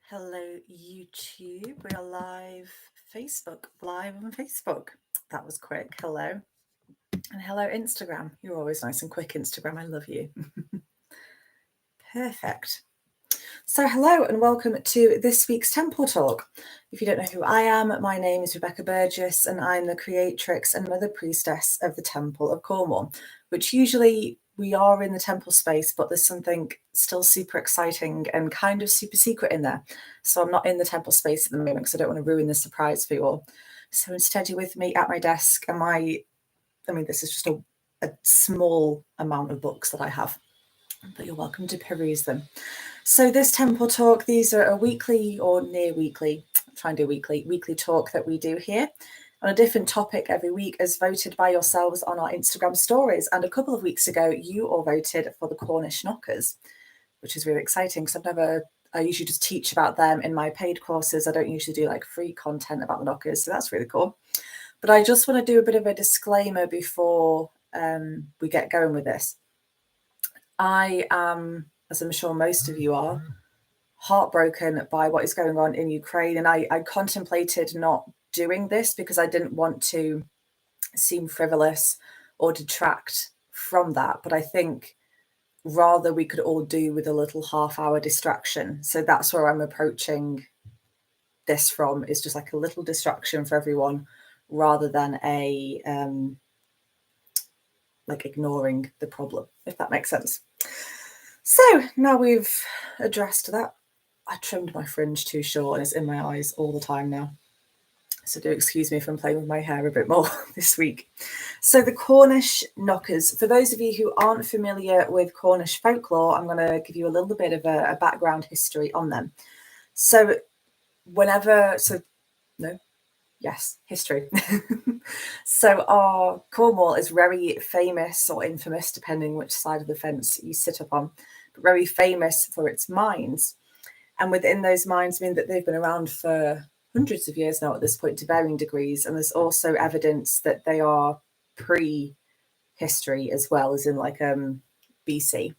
Hello YouTube, we are live on Facebook. That was quick. Hello. And hello Instagram. You're always nice and quick, Instagram. I love you. Perfect. So hello and welcome to this week's Temple Talk. If you don't know who I am, my name is Rebecca Burgess and I'm the creatrix and mother priestess of the Temple of Cornwall, which usually we are in the temple space, but there's something still super exciting and kind of super secret in there. So I'm not in the temple space at the moment because I don't want to ruin the surprise for you all. So instead you're with me at my desk and this is just a small amount of books that I have, but you're welcome to peruse them. So this Temple Talk, these are a weekly or near weekly, try and do weekly talk that we do here on a different topic every week as voted by yourselves on our Instagram stories. And a couple of weeks ago, you all voted for the Cornish Knockers, which is really exciting because I usually just teach about them in my paid courses. I don't usually do like free content about the Knockers, so that's really cool. But I just want to do a bit of a disclaimer before we get going with this. I am, as I'm sure most of you are, heartbroken by what is going on in Ukraine. And I contemplated not doing this because I didn't want to seem frivolous or detract from that. But I think rather we could all do with a little half-hour distraction. So that's where I'm approaching this from, is just like a little distraction for everyone rather than a like ignoring the problem, if that makes sense. So now we've addressed that, I trimmed my fringe too short and it's in my eyes all the time now. So do excuse me if I'm playing with my hair a bit more this week. So the Cornish Knockers, for those of you who aren't familiar with Cornish folklore, I'm going to give you a little bit of a background history on them. History. So our Cornwall is very famous or infamous, depending which side of the fence you sit upon, but very famous for its mines. And within those mines, I mean that they've been around for hundreds of years now at this point to varying degrees. And there's also evidence that they are pre-history as well, as in like BC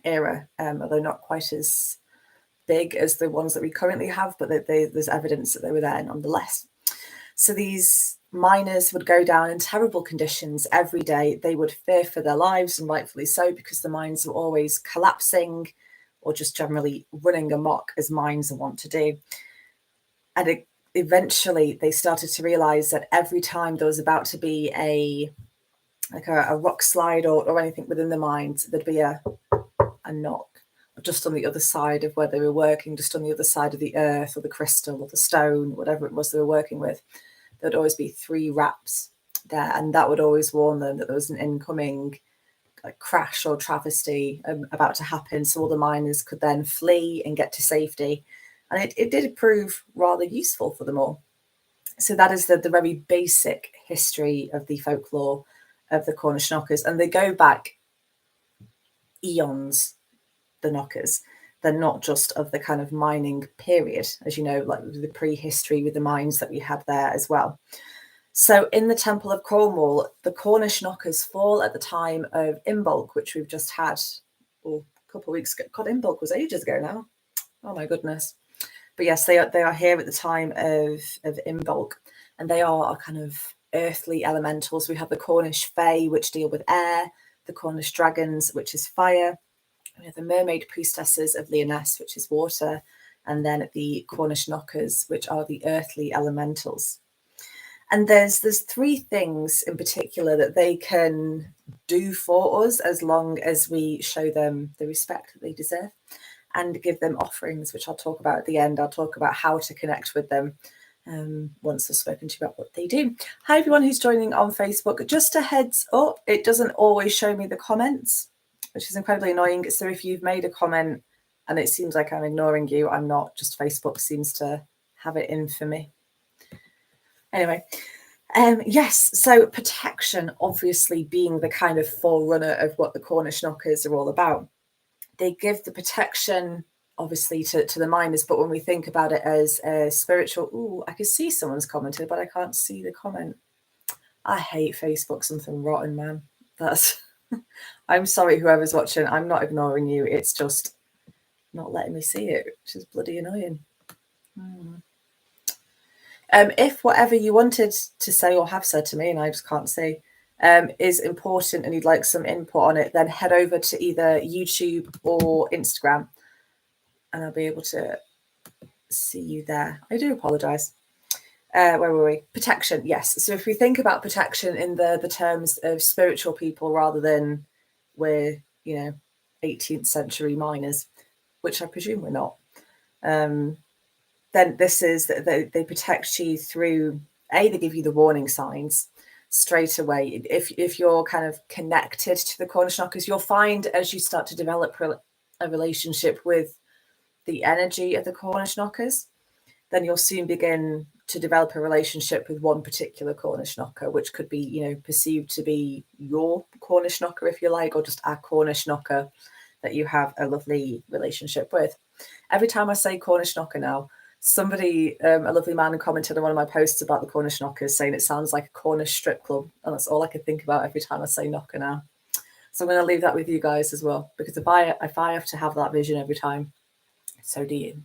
era, although not quite as big as the ones that we currently have, but there's evidence that they were there nonetheless. So these miners would go down in terrible conditions every day. They would fear for their lives, and rightfully so, because the mines were always collapsing or just generally running amok, as mines want to do. And eventually they started to realize that every time there was about to be a rock slide or anything within the mines, there'd be a knock just on the other side of where they were working, just on the other side of the earth or the crystal or the stone, whatever it was they were working with. There'd always be 3 raps there, and that would always warn them that there was an incoming crash or travesty about to happen, so all the miners could then flee and get to safety. And it did prove rather useful for them all. So that is the very basic history of the folklore of the Cornish Knockers, and they go back eons, the Knockers. They're not just of the kind of mining period, as you know, like the prehistory with the mines that we had there as well. So in the Temple of Cornwall, the Cornish Knockers fall at the time of Imbolc, which we've just had a couple of weeks ago. God, Imbolc was ages ago now. Oh my goodness. But yes, they are here at the time of Imbolc, and they are kind of earthly elementals. We have the Cornish Fae, which deal with air, the Cornish Dragons, which is fire. We have the Mermaid Priestesses of Lyonesse, which is water, and then the Cornish Knockers, which are the earthly elementals. And there's 3 things in particular that they can do for us as long as we show them the respect that they deserve and give them offerings, which I'll talk about at the end. I'll talk about how to connect with them once I've spoken to you about what they do. Hi, everyone who's joining on Facebook. Just a heads up, it doesn't always show me the comments, which is incredibly annoying. So if you've made a comment and it seems like I'm ignoring you, I'm not. Just Facebook seems to have it in for me. Anyway, yes, so protection obviously being the kind of forerunner of what the Cornish Knockers are all about. They give the protection obviously to the miners, but when we think about it as a spiritual, I can see someone's commented, but I can't see the comment. I hate Facebook, something rotten, man. That's I'm sorry, whoever's watching, I'm not ignoring you. It's just not letting me see it, which is bloody annoying. If whatever you wanted to say or have said to me, and I just can't see, is important and you'd like some input on it, then head over to either YouTube or Instagram and I'll be able to see you there. I do apologise. Where were we? Protection, yes. So if we think about protection in the terms of spiritual people rather than we're, 18th century miners, which I presume we're not, then this is that they protect you through, they give you the warning signs straight away. If you're kind of connected to the Cornish Knockers, you'll find as you start to develop a relationship with the energy of the Cornish Knockers, then you'll soon begin to develop a relationship with one particular Cornish Knocker, which could be, perceived to be your Cornish Knocker, if you like, or just a Cornish Knocker that you have a lovely relationship with. Every time I say Cornish Knocker now, somebody, a lovely man, commented on one of my posts about the Cornish Knockers, saying it sounds like a Cornish strip club, and that's all I can think about every time I say knocker now. So I'm going to leave that with you guys as well, because if I have to have that vision every time, so do you.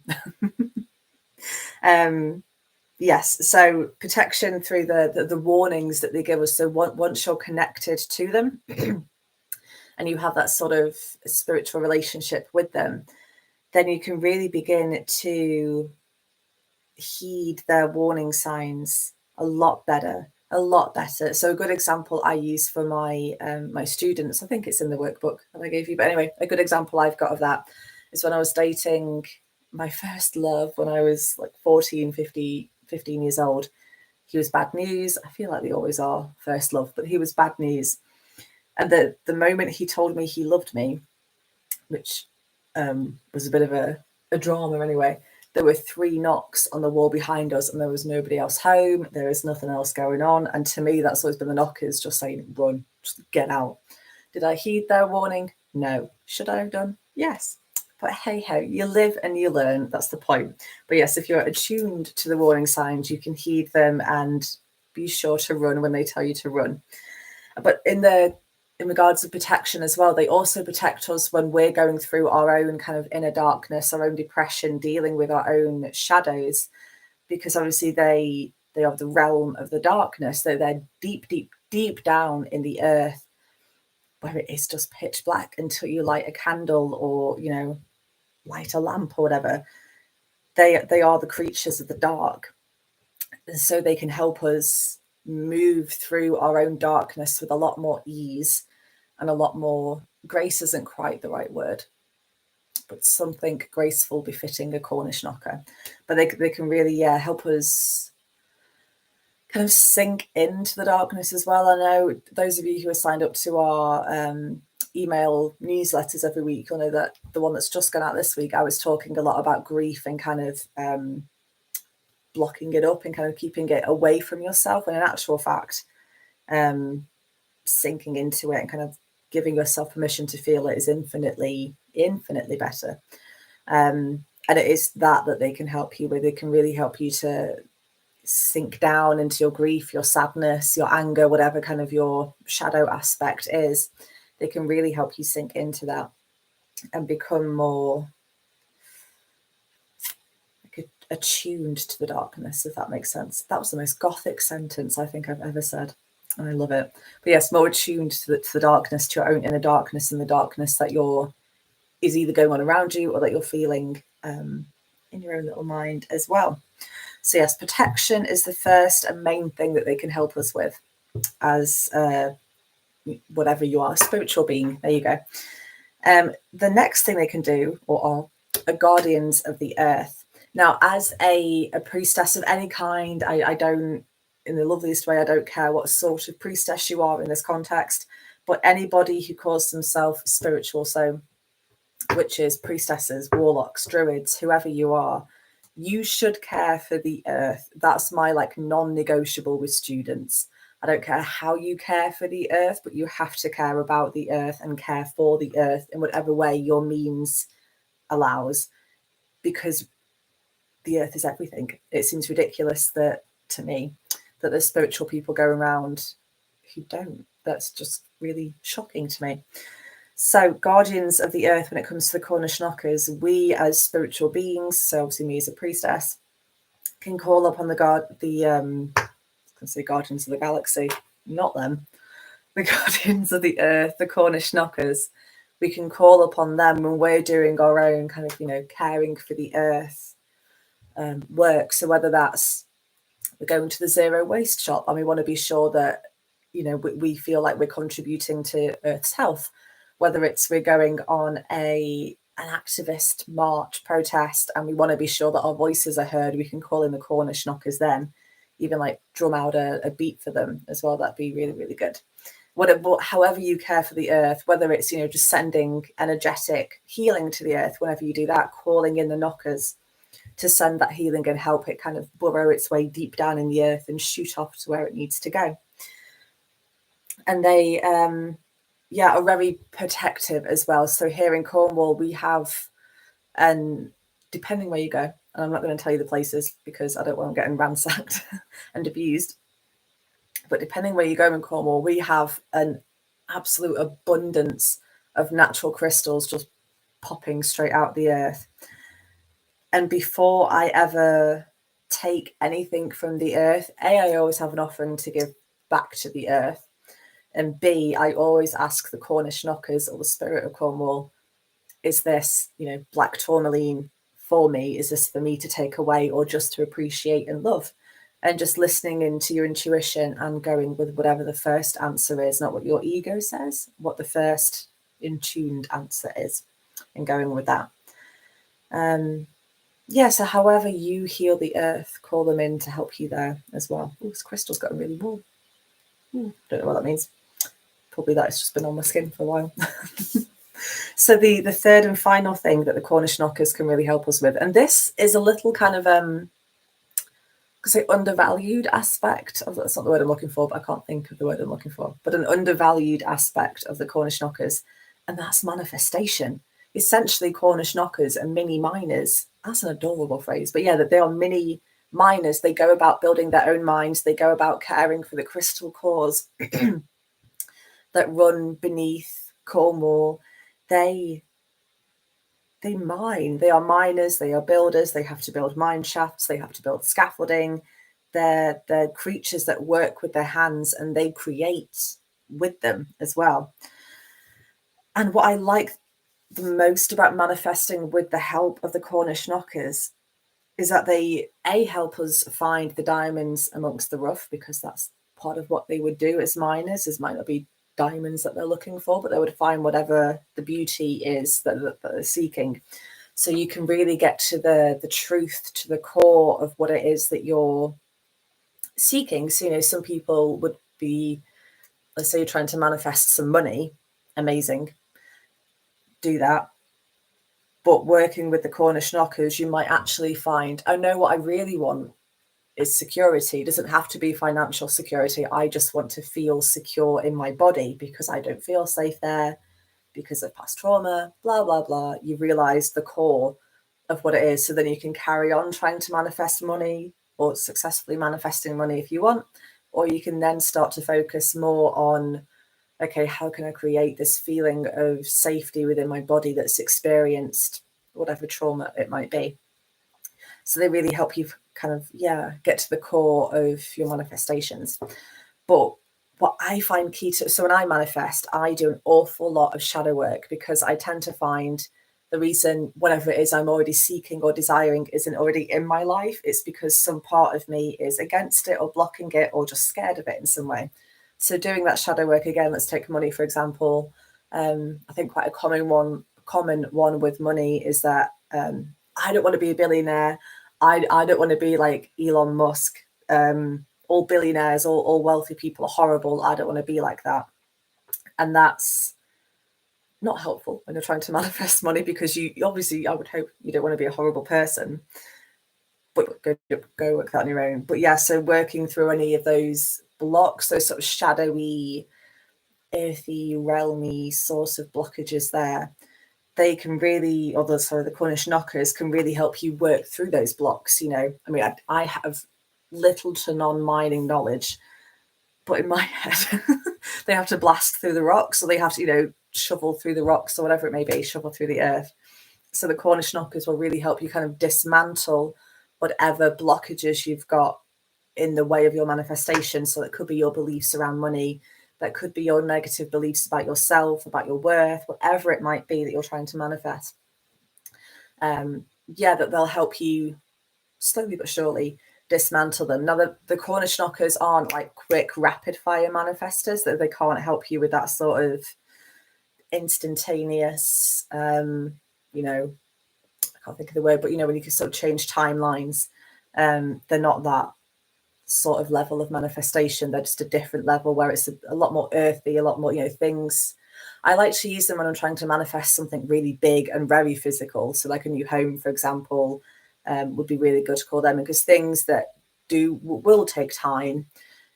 Yes, so protection through the warnings that they give us. So once you're connected to them and you have that sort of spiritual relationship with them, then you can really begin to heed their warning signs a lot better. So a good example I use for my my students, I think it's in the workbook that I gave you, but anyway, a good example I've got of that is when I was dating my first love when I was like 15 years old. He was bad news. I feel like they always are first love, but he was bad news. And the moment he told me he loved me, which was a bit of a drama anyway, there were 3 knocks on the wall behind us and there was nobody else home. There is nothing else going on. And to me, that's always been the knockers just saying, run, just get out. Did I heed their warning? No. Should I have done? Yes. But hey ho, you live and you learn. That's the point. But yes, if you're attuned to the warning signs, you can heed them and be sure to run when they tell you to run. But in regards to protection as well, they also protect us when we're going through our own kind of inner darkness, our own depression, dealing with our own shadows, because obviously they are the realm of the darkness. They're deep down in the earth, where it is just pitch black until you light a candle or, light a lamp or whatever. They are the creatures of the dark. And so they can help us move through our own darkness with a lot more ease and a lot more grace. Isn't quite the right word, but something graceful befitting a Cornish knocker. But they can really help us kind of sink into the darkness as well. I know those of you who are signed up to our email newsletters every week, you'll know that the one that's just gone out this week, I was talking a lot about grief and kind of blocking it up and kind of keeping it away from yourself, and in actual fact sinking into it and kind of giving yourself permission to feel it is infinitely better. And it is that they can help you with. They can really help you to sink down into your grief, your sadness, your anger, whatever kind of your shadow aspect is. They can really help you sink into that and become more attuned to the darkness, if that makes sense. That was the most gothic sentence I think I've ever said, and I love it. But yes, more attuned to the darkness, to your own inner darkness, and the darkness that is either going on around you or that you're feeling in your own little mind as well. So yes, protection is the first and main thing that they can help us with as whatever you are, spiritual being. There you go. The next thing they can do or are guardians of the earth. Now, as a priestess of any kind, I don't, in the loveliest way, I don't care what sort of priestess you are in this context, but anybody who calls themselves spiritual, so witches, priestesses, warlocks, druids, whoever you are, you should care for the earth. That's my non-negotiable with students. I don't care how you care for the earth, but you have to care about the earth and care for the earth in whatever way your means allows, because the earth is everything. It seems ridiculous to me that there's spiritual people go around who don't. That's just really shocking to me. So guardians of the earth, when it comes to the Cornish Knockers, we as spiritual beings, so obviously me as a priestess, can call upon the guardians of the galaxy, not them, the guardians of the earth, the Cornish Knockers. We can call upon them when we're doing our own kind of, caring for the earth work. So whether that's we're going to the zero waste shop and we want to be sure that, we feel like we're contributing to Earth's health, whether it's we're going on an activist march protest and we want to be sure that our voices are heard, we can call in the Cornish Knockers then, even like drum out a beat for them as well. That'd be really, really good. However you care for the earth, whether it's, just sending energetic healing to the earth, whenever you do that, calling in the knockers to send that healing and help it kind of burrow its way deep down in the earth and shoot off to where it needs to go. And they, are very protective as well. So here in Cornwall, we have, and depending where you go, and I'm not going to tell you the places because I don't want them getting ransacked and abused, but depending where you go in Cornwall, we have an absolute abundance of natural crystals just popping straight out the earth. And before I ever take anything from the earth, A, I always have an offering to give back to the earth. And B, I always ask the Cornish Knockers or the spirit of Cornwall, is this, black tourmaline for me? Is this for me to take away or just to appreciate and love? And just listening into your intuition and going with whatever the first answer is, not what your ego says, what the first in-tuned answer is, and going with that. So however you heal the earth, call them in to help you there as well. Oh, this crystal's got really warm. Don't know what that means. Probably that it's just been on my skin for a while. So the third and final thing that the Cornish Knockers can really help us with, and this is a little kind of undervalued aspect of, that's not the word I'm looking for, but I can't think of the word I'm looking for, but an undervalued aspect of the Cornish Knockers, and that's manifestation. Essentially, Cornish Knockers are mini miners. That's an adorable phrase, but yeah, that they are mini miners. They go about building their own mines. They go about caring for the crystal cores that run beneath Cornwall. They mine. They are miners. They are builders. They have to build mine shafts. They have to build scaffolding. They're creatures that work with their hands and they create with them as well. And what I like the most about manifesting with the help of the Cornish Knockers is that they help us find the diamonds amongst the rough, because that's part of what they would do as miners. It might not be diamonds that they're looking for, but they would find whatever the beauty is that they're seeking. So you can really get to the truth, to the core of what it is that you're seeking. So, some people would be, let's say you're trying to manifest some money, amazing, do that. But working with the Cornish Knockers, you might actually find, I know what I really want is security. It doesn't have to be financial security. I just want to feel secure in my body because I don't feel safe there because of past trauma, blah, blah, blah. You realize the core of what it is. So then you can carry on trying to manifest money or successfully manifesting money if you want, or you can then start to focus more on, okay, how can I create this feeling of safety within my body that's experienced whatever trauma it might be? So they really help you kind of, get to the core of your manifestations. But what I find key to, so when I manifest, I do an awful lot of shadow work, because I tend to find the reason whatever it is I'm already seeking or desiring isn't already in my life, it's because some part of me is against it or blocking it or just scared of it in some way. So doing that shadow work, again, let's take money, for example. I think quite a common one with money is that I don't want to be a billionaire. I don't want to be like Elon Musk. All billionaires, all wealthy people are horrible. I don't want to be like that. And that's not helpful when you're trying to manifest money, because you obviously, I would hope you don't want to be a horrible person, but go work that on your own. But yeah, so working through any of those blocks, those sort of shadowy, earthy, realmy source of blockages there, they can really, the Cornish Knockers can really help you work through those blocks. I mean, I have little to non-mining knowledge, but in my head, they have to blast through the rocks, so they have to, shovel through the rocks or whatever it may be, shovel through the earth. So the Cornish Knockers will really help you kind of dismantle whatever blockages you've got in the way of your manifestation. So it could be your beliefs around money, that could be your negative beliefs about yourself, about your worth, whatever it might be that you're trying to manifest. That they'll help you slowly but surely dismantle them. Now, the Cornish Knockers aren't like quick, rapid fire manifestors, that they can't help you with that sort of instantaneous, I can't think of the word, but when you can sort of change timelines. They're not that sort of level of manifestation. They're just a different level where it's a lot more earthy, a lot more, things. I like to use them when I'm trying to manifest something really big and very physical. So like a new home, for example, would be really good to call them, because things that will take time.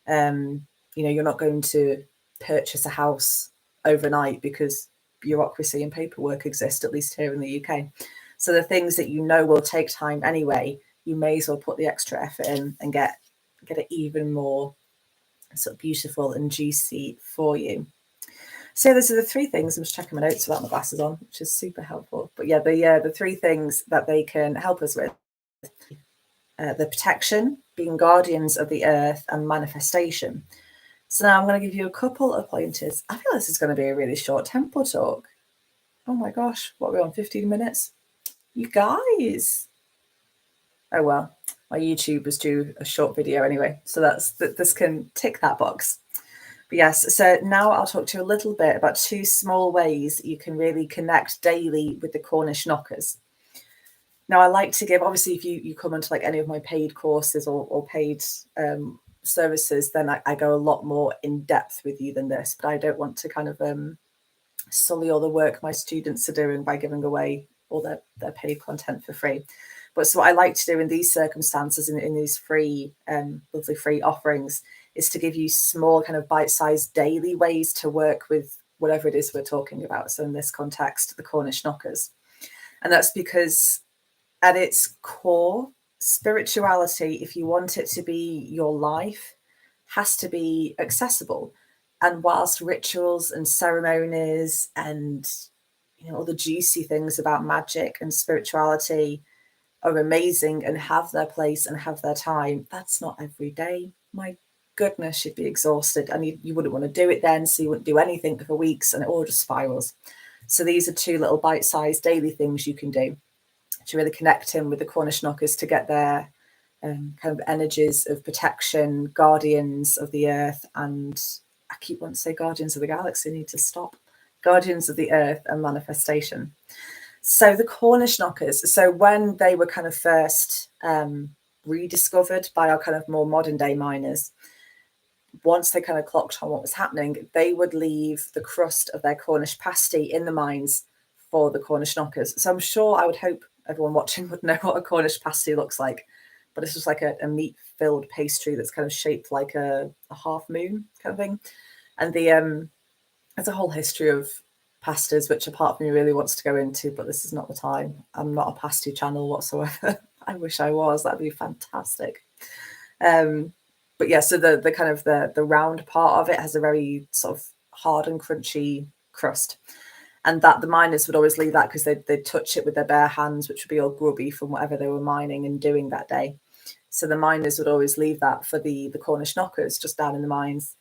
You're not going to purchase a house overnight because bureaucracy and paperwork exist, at least here in the UK. So the things that will take time anyway, you may as well put the extra effort in and get it even more sort of beautiful and juicy for you. So those are the three things. I'm just checking my notes without my glasses on, which is super helpful. But yeah, the three things that they can help us with: the protection, being guardians of the earth, and manifestation. So now I'm going to give you a couple of pointers. I feel this is going to be a really short tempo talk. Oh my gosh, what are we on, 15 minutes? You guys. Oh well, my YouTube was due a short video anyway, so this can tick that box. But yes, so now I'll talk to you a little bit about two small ways you can really connect daily with the Cornish Knockers. Now, I like to give, obviously, if you come onto like any of my paid courses or paid services, then I go a lot more in depth with you than this. But I don't want to kind of sully all the work my students are doing by giving away all their paid content for free. But so what I like to do in these circumstances, in these free, lovely free offerings, is to give you small kind of bite-sized daily ways to work with whatever it is we're talking about. So in this context, the Cornish Knockers. And that's because at its core, spirituality, if you want it to be your life, has to be accessible. And whilst rituals and ceremonies and all the juicy things about magic and spirituality are amazing and have their place and have their time, that's not every day. My goodness, you'd be exhausted, and you wouldn't want to do it then, so you wouldn't do anything for weeks, and it all just spirals. So these are two little bite-sized daily things you can do to really connect in with the Cornish Knockers, to get their kind of energies of protection, guardians of the earth, and I keep wanting to say guardians of the galaxy, I need to stop. Guardians of the earth and manifestation. So the Cornish Knockers, so when they were kind of first rediscovered by our kind of more modern day miners, once they kind of clocked on what was happening, they would leave the crust of their Cornish pasty in the mines for the Cornish Knockers. So I'm sure, I would hope everyone watching would know what a Cornish pasty looks like. But it's just like a meat-filled pastry that's kind of shaped like a half moon kind of thing. And there's a whole history of pastas, which a part of me really wants to go into, but this is not the time. I'm not a pasty channel whatsoever. I wish I was. That'd be fantastic. But yeah, so the kind of the round part of it has a very sort of hard and crunchy crust. And that the miners would always leave that because they'd touch it with their bare hands, which would be all grubby from whatever they were mining and doing that day. So the miners would always leave that for the Cornish Knockers just down in the mines.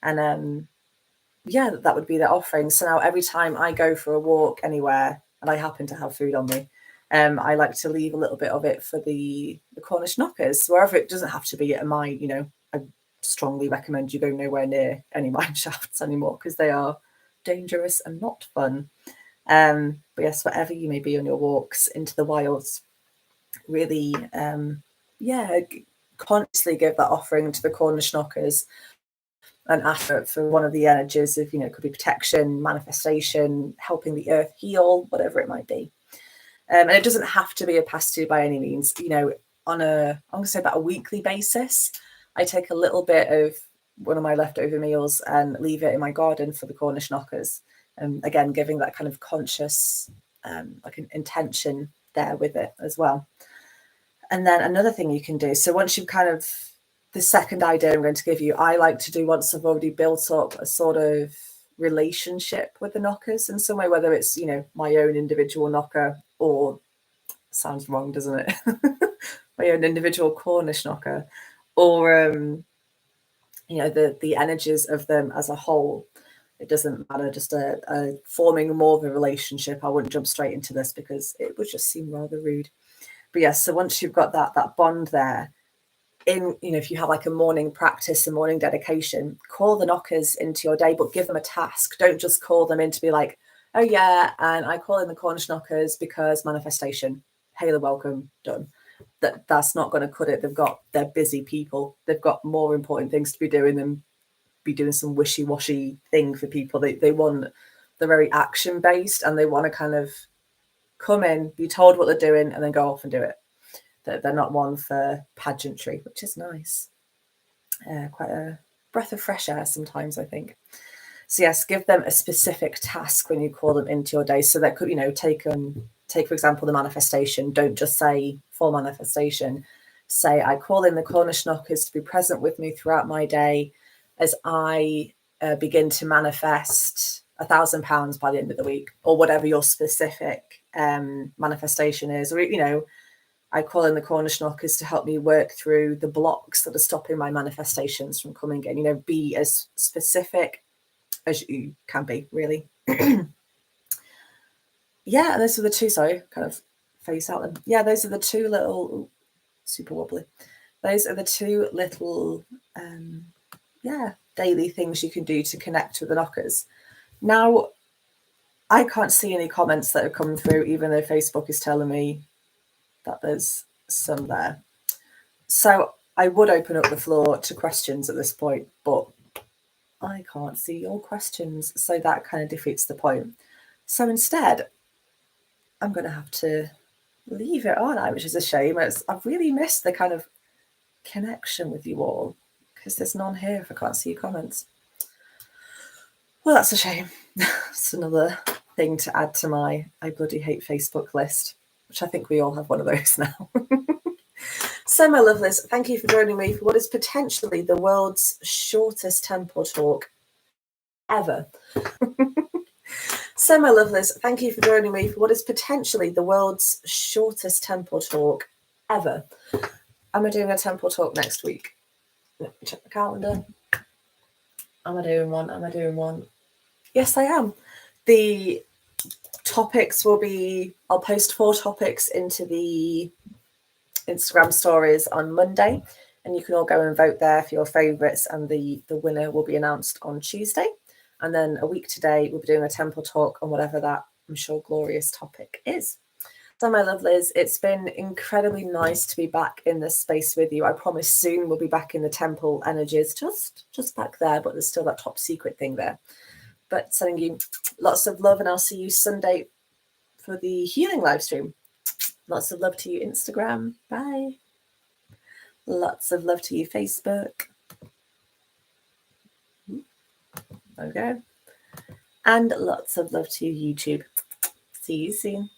And that would be their offering. So now every time I go for a walk anywhere and I happen to have food on me, I like to leave a little bit of it for the Cornish Knockers. Wherever, it doesn't have to be at a mine, I strongly recommend you go nowhere near any mine shafts anymore because they are dangerous and not fun. But yes, whatever you may be on your walks into the wilds, really, consciously give that offering to the Cornish Knockers and ask for one of the energies of, it could be protection, manifestation, helping the earth heal, whatever it might be. And it doesn't have to be a pasty by any means. I'm going to say about a weekly basis, I take a little bit of one of my leftover meals and leave it in my garden for the Cornish Knockers. Again, giving that kind of conscious, like an intention there with it as well. And then another thing you can do, so once you've kind of, the second idea I'm going to give you, I like to do once I've already built up a sort of relationship with the knockers in some way, whether it's, you know, my own individual knocker, or sounds wrong, doesn't it? My own individual Cornish knocker, or you know, the energies of them as a whole. It doesn't matter, just forming more of a relationship. I wouldn't jump straight into this because it would just seem rather rude. But yes, so once you've got that bond there, in, you know, if you have like a morning practice, a morning dedication, call the knockers into your day, but give them a task. Don't just call them in to be like, oh yeah, and I call in the Cornish knockers because manifestation. Halo, welcome, done. That's not going to cut it. They're busy people. They've got more important things to be doing than be doing some wishy-washy thing for people. They want, they're very action based, and they want to kind of come in, be told what they're doing, and then go off and do it. They're not one for pageantry, which is nice. Quite a breath of fresh air sometimes, I think. So yes, give them a specific task when you call them into your day. So that could, you know, take for example the manifestation. Don't just say for manifestation. Say, I call in the Cornish knockers to be present with me throughout my day as I begin to manifest £1,000 by the end of the week, or whatever your specific manifestation is. Or, you know, I call in the Cornish knockers to help me work through the blocks that are stopping my manifestations from coming in. You know, be as specific as you can be, really. Yeah, and those are the two, sorry, kind of face out them. Yeah, those are the two little, super wobbly. Those are the two little, daily things you can do to connect with the knockers. Now, I can't see any comments that have come through, even though Facebook is telling me that there's some there. So I would open up the floor to questions at this point, but I can't see your questions, so that kind of defeats the point. So instead, I'm going to have to leave it on, which is a shame. I've really missed the kind of connection with you all, because there's none here if I can't see your comments. Well, that's a shame. It's another thing to add to my I bloody hate Facebook list, which I think we all have one of those now. So, my lovelies, thank you for joining me for what is potentially the world's shortest temple talk ever. So, my lovelies, thank you for joining me for what is potentially the world's shortest temple talk ever. Am I doing a temple talk next week? Let me check the calendar. Am I doing one? Yes, I am. The topics will be, I'll post 4 topics into the Instagram stories on Monday, and you can all go and vote there for your favourites, and the winner will be announced on Tuesday. And then a week today, we'll be doing a temple talk on whatever that, I'm sure, glorious topic is. So, my lovelies, it's been incredibly nice to be back in this space with you. I promise soon we'll be back in the temple energies, just back there, but there's still that top secret thing there. But sending you lots of love, and I'll see you Sunday for the healing live stream. Lots of love to you, Instagram. Bye. Lots of love to you, Facebook. Okay. And lots of love to you, YouTube. See you soon.